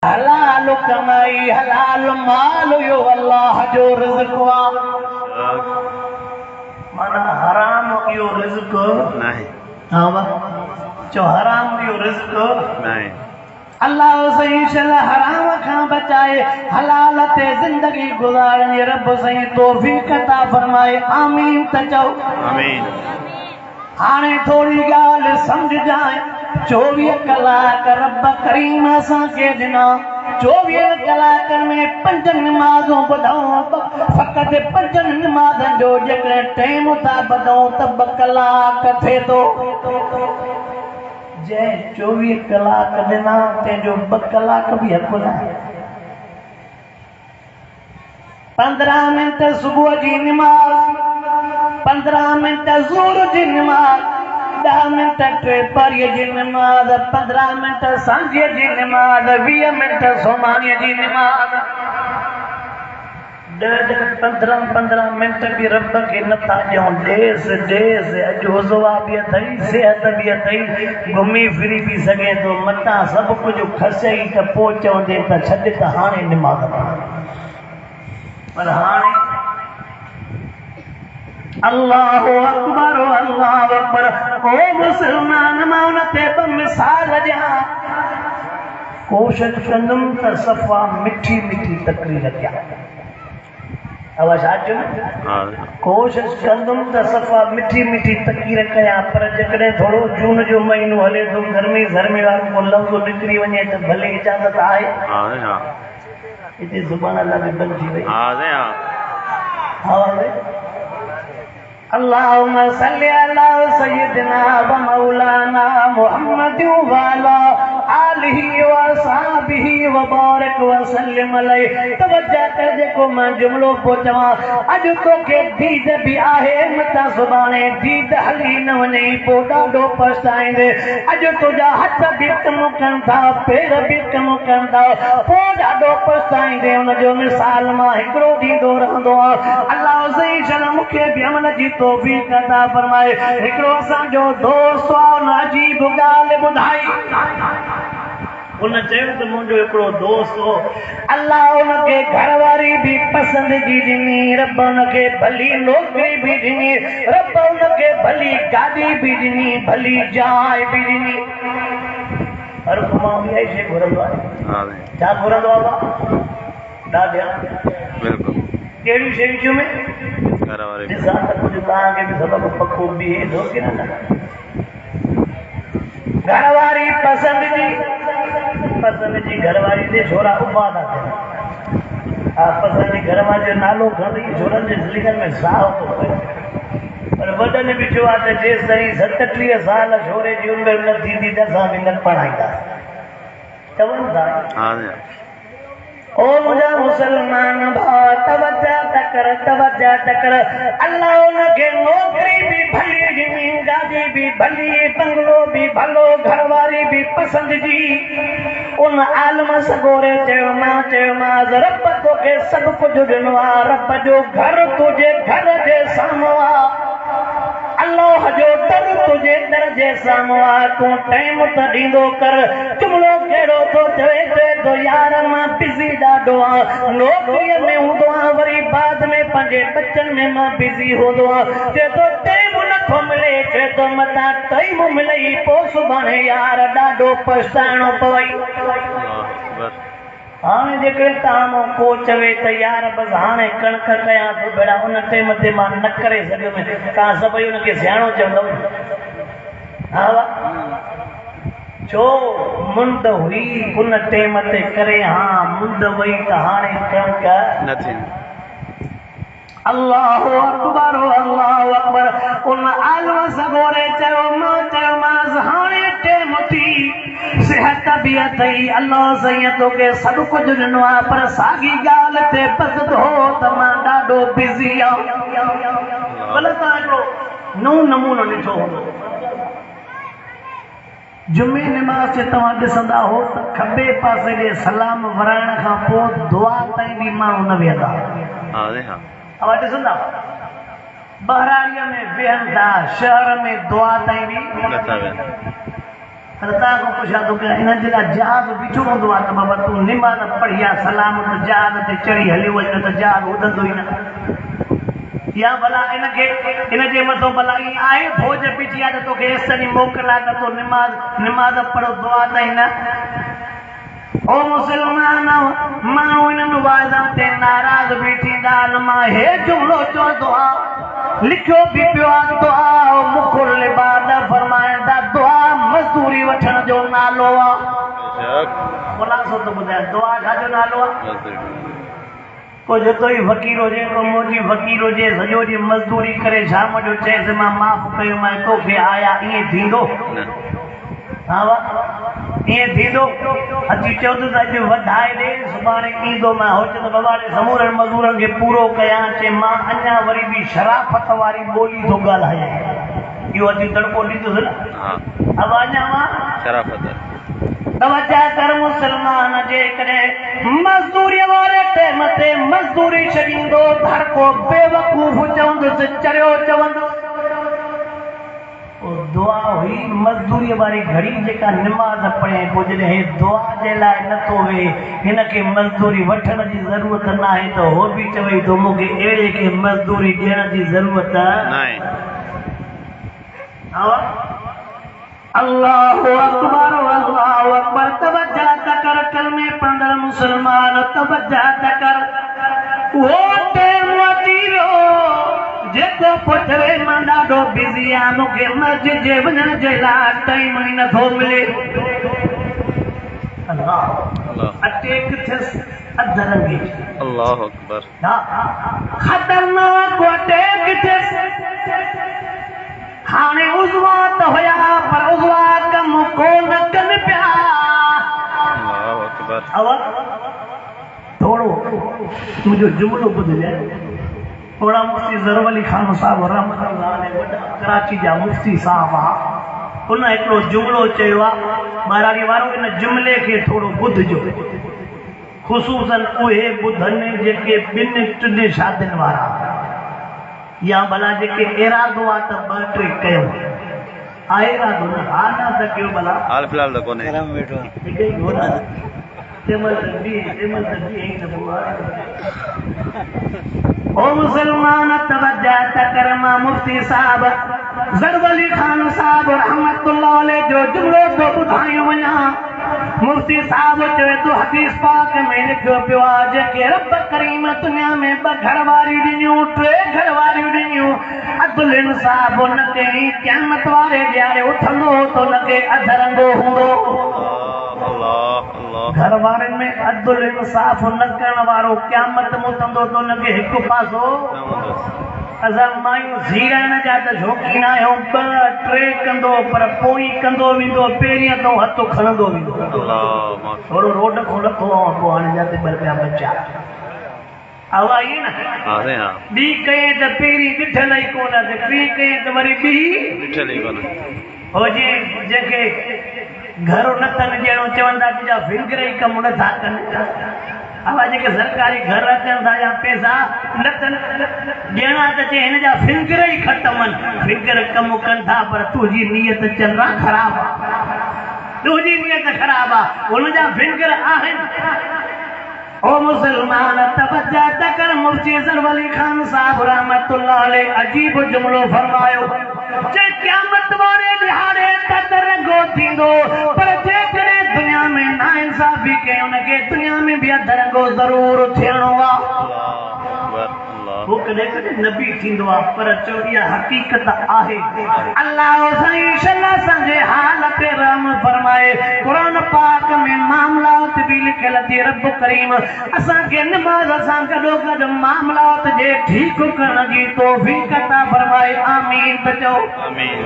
हलाल कमाई हलाल माल यो अल्लाह जो रिज़्क़ माना हराम यो रिज़्क़ नहीं। हाँ बा जो हराम यो रिज़्क़ नहीं। अल्लाह सही शल हराम खां बचाए हलाल ते जिंदगी गुजारने रब सही तौफीक अता फरमाए आमीन त चओ आमीन। हाणे थोड़ी गाल समझ जाए 24 कलाक रब करीम असां के दिना 24 कलाकनि में 5 नमाज़ूं ॿुधूं फ़क़त 5 नमाज़नि जो जेकॾहिं टाइम था ॿुधूं त 2 कलाक थिए थो जंहिं 24 कलाक ॾिना तंहिंजो 2 कलाक बि हक़ न आहे 15 मिंट सुबुह जी नमाज़ 15 मिंट ज़ोर जी नमाज़ 10 मिंट टे परीअ जी नमाज़ 15 मिंट सांझीअ जी नमाज़ 20 मिंट सोमानीअ जी नमाज़ 15 मिंट भी रब के नथा ॾियूं देस अॼु उज़वा बि अथई सिहत बि अथई घुमी फिरी बि सघे थो मथां सभु कुझु खसई त पोइ चवंदे त छॾ त हाणे नमाज़ पर हाणे अल्लाहु अकबर ओ मुसलमान मां उन ते ॿ मिसाल ॾियां कोशिश कंदुमि त सफ़ा मिठी मिठी तकरीर कयां आवाज़ अचे कोशिश कंदुमि त सफ़ा मिठी मिठी तकरीर कयां पर जेकॾहिं थोरो जून जो महीनो हले थो गर्मी वारो को लफ़्ज़ निकिरी वञे त भले इजाज़त आहे हिते ज़ुबान अलाह बंदि थी वई अल्लाहुम्मा सल्ली अला सय्यिदिना व मौलाना मुहम्मद व अला आलिही व असहाबिही व बारिक व सल्लिम अलैहि तवज्जो कर जेको मां जुमलो पो चवां अॼु तोखे दीद बि आहे मता सुभाणे दीद हली न वञे पो ॾाढो पछताईंदे अॼु तुंहिंजा हथ बि कमु कनि था पेर बि कमु कनि था पो ॾाढो पछताईंदे हुनजो मिसाल मां हिकिड़ो ॾींदो रहंदो आहे अल्लाह सही शल मूंखे बि अमल जी तौफीक अता फरमाए हिकिड़ो असांजो दोस्त अजीब ॻाल्हि ॿुधाई उन चयो त मुंहिंजो हिकिड़ो दोस्त हो अल्लाह उनखे घरवारी बि पसंदि जी ॾिनी रब उनखे भली नौकरी बि ॾिनी रब उनखे भली गाॾी बि ॾिनी भली जाइ बि ॾिनी हर को माण्हू इहा ई शइ घुरंदो आहे छा घुरंदो आहे ॾाढा बिल्कुलु कहिड़ी शयूं में ॾिसां त कुझु तव्हांखे बि सबबु पको बीहे थो की न घरवारी पसंदि जी घरवारी ते छोरा उबा था थियनि हा पसंदि जी घरवारी जो नालो खणी छोरनि जे ज़िंदगी में साहु थो पए पर वॾनि बि चयो आहे त जेसि ताईं 37 साल छोरे जी उमिरि न थींदी त असां बि न पढ़ाईंदासीं चवनि था ओ मुझा मुसलमान भाउ तवज्जो त कर अल्लाह उनखे नौकरी बि भली ॾिनी गाॾी बि भली बंगलो बि भलो घरवारी बि पसंदि जी उन आलम सगोरे चयोमांसि रब तोखे सभु कुझु ॾिनो आहे रब जो घर तुंहिंजे घर जे साम्हूं आहे अल्लाह जो दर तुझे दर जे साम्हूं आहे तूं टाइम त ॾींदो कर जुमिलो कहिड़ो थो चवे तो यार मां बिज़ी ॾाढो आहियां नौकरीअ में हूंदो आहियां वरी बाद में पंहिंजे बच्चनि में मां बिज़ी हूंदो आहियां चए थो टाइम नथो मिले चए थो मथां टाइम मिलई पोइ सुभाणे यार ॾाढो पछताइणो पवई हाणे जेकॾहिं तव्हां को चवे त यार बसि हाणे कणक कयां थो भेड़ा उन टाइम ते मां न करे सघियुमि तव्हां सभई हुनखे सियाणो चवंदव हा छो मुंद हुई उन टाइम ते करे हा मुंद वई त हाणे कणक न थींदी अल्लाहु अकबर उन आलम सगोरे चयोमांसि हाणे टाइम थी सिहत बि अथई अल्लाह साईं तोखे सभु कुझु ॾिनो आहे पर साॻी ॻाल्हि ते पसंदि हो त मां ॾाढो बिज़ी आहियां भले तव्हां हिकिड़ो नओं नमूनो ॾिठो हूंदो जुमे नमाज़ ते तव्हां ॾिसंदा हो त खॿे पासे जे सलाम वराइण खां पोइ दुआ ताईं बि माण्हू न वेहंदा तव्हां ॾिसंदा बहराड़ीअ में वेहनि था शहर में दुआ ताईं बि सरता को पुछा तो कि इन जे लाइ जहाज़ बीठो हूंदो आहे त बाबा तूं निमाज़ पढ़ी आहे सलामत जहाज़ ते चढ़ी हलियो वञ त जहाज़ उॾंदो ई न या भला इन जे मथां भला ई आहे फौज बीठी आहे त तोखे एसि मोकल आहे त तूं निमाज़ पढ़ो दुआ ताईं न ओ मुसलमान माण्हू इन्हनि वाइदनि ते नाराज़ बीठी ॻाल्हि मां हे जुमिलो चवंदो आहे लिखियो बि पियो आहे दुआ मुकुल लिबाद फरमाईंदा दुआ मज़दूरी वठण जो नालो आहे ख़ुलासो थो ॿुधाए दुआ छाजो नालो आहे को जेतिरो ई फ़क़ीर हुजे को मोजी फ़क़ीर हुजे सॼो ॾींहुं मज़दूरी करे शाम जो चएसि मां माफ़ कयो मां तोखे आया ईअं थींदो हा ईअं थींदो अची चवंदुसि अॼु वधाए ॾे सुभाणे ईंदो मां हो चवंदो बाबा समूरनि मज़दूरनि खे पूरो कयां चए मां अञा वरी बि शराफ़त वारी ॿोली थो ॻाल्हायां इहो अची तड़को ॾींदुसि न अब अञा मां शराफ़त तवज्जो कर मुसलमान जेकॾहिं मज़दूरीअ वारे टाइम ते मज़दूरी छॾींदो हर को बेवकूफ़ चवंदुसि चरियो चवंदुसि दुआ हुई मज़दूरी वारी घड़ी जेका निमाज़ पढ़े पोइ जॾहिं दुआ जे लाइ नथो वेहे हिनखे मज़दूरी वठण जी ज़रूरत न आहे त हो बि चवई थो मूंखे अहिड़े खे मज़दूरी ॾियण जी ज़रूरत न आहे अल्लाहु अकबर तवज्जो त कर कलमे पढ़ंदड़ मुसलमान तवज्जो त कर वो टाइम अची वियो जेको पुछे मां ॾाढो बिज़ी आहियां मूंखे मस्जिद जे वञण जे लाइ टाइम ई नथो मिले अटैक थियसि अधरंगी अल्लाह अकबर खतरनाक अटैक थियसि हाणे उज़वा त हुया पर उज़वा कम कोन कनि पिया अल्लाह अकबर थोरो मुंहिंजो जुमिलो ॿुधिजे थोड़ा मुफ्ती ज़रूर अली खान साहब रहमतुल्लाह अलैह वॾा कराची जा मुफ्ती साहब आहे उन हिकिड़ो जुमिलो चयो आहे बहिराणी वारो इन जुमिले खे थोरो ॿुधिजो ख़ुशूसन उहे ॿुधनि जेके ॿिनि टिनि शादियुनि वारा या भला जेके इरादो आहे त ॿ टे कयो आहे इरादो न हा न त कयो भला हाल फिलहाल त कोन्हे हिकु ई घोड़ा ओ मुसलमान तवज्जो त कर मां मुफ्ती साहब ज़रूर अली खान साहब रहमतुल्लाह अलैह जो जुमिलो थो ॿुधायो वञा मुफ्ती साहब चवे थो हदीस पाक में लिखियो पियो आहे जेके रब करीम दुनिया में ॿ घर वारियूं ॾिनियूं टे घर वारियूं ॾिनियूं अदल इंसाफ़ न कई क़यामत वारे ॾियारे उथंदो त उनखे अधरंगो हूंदो घर वारनि में अदल इंसाफ़ न करण वारो क़यामत में उथंदो त उनखे हिकु पासो असां मायूं ज़ीराइण जा त शौक़ीन आहियूं ॿ टे कंदो पर पोइ कंदो वेंदो पहिरियां तो हथु खणंदो वेंदो थोरो रोड खोल थो पोइ हाणे जाते ॿ रुपया बचा आवा ई न ॿी कई त पहिरीं ॾिठल ई कोन त टी कई त वरी ॿी ॾिठल ई कोन हुजे जेके घरो नथनि ॾियणो चवंदा तुंहिंजा फिंगर ई कमु नथा कनि आवा जेके सरकारी घर अचनि था या पैसा नथनि ॾियणा त चए हिन जा फिंगर ई ख़तम आहिनि फिंगर कमु कनि था पर तुंहिंजी नियत चङा ख़राबु आहे तुंहिंजी नियत ख़राबु आहे हुनजा फिंगर आहिनि ओ मुसलमान तवज्जो त कर मुफ्ती ज़रूर अली खान साहब रहमतुल्लाह अलैह अजीब जुमिलो फरमायो जे क़यामत वारे ॾिहाड़े त रंगो थींदो पर जेकॾहिं दुनिया में नाइंसाफ़ी कई उनखे दुनिया में बि अधरंगो ज़रूर थियणो आहे वो कॾहिं कॾहिं नबी थींदो आहे पर चओ इहा हक़ीक़त आहे अल्लाह साईं शला असांजे हाल ते रहम फरमाए क़ुरान पाक में मामलात बि लिखियल थी रब करीम असांखे निमाज़ सां गॾो गॾु मामलात जे ठीकु करण जी तौफ़ीक़ अता फरमाए आमीन त चओ आमीन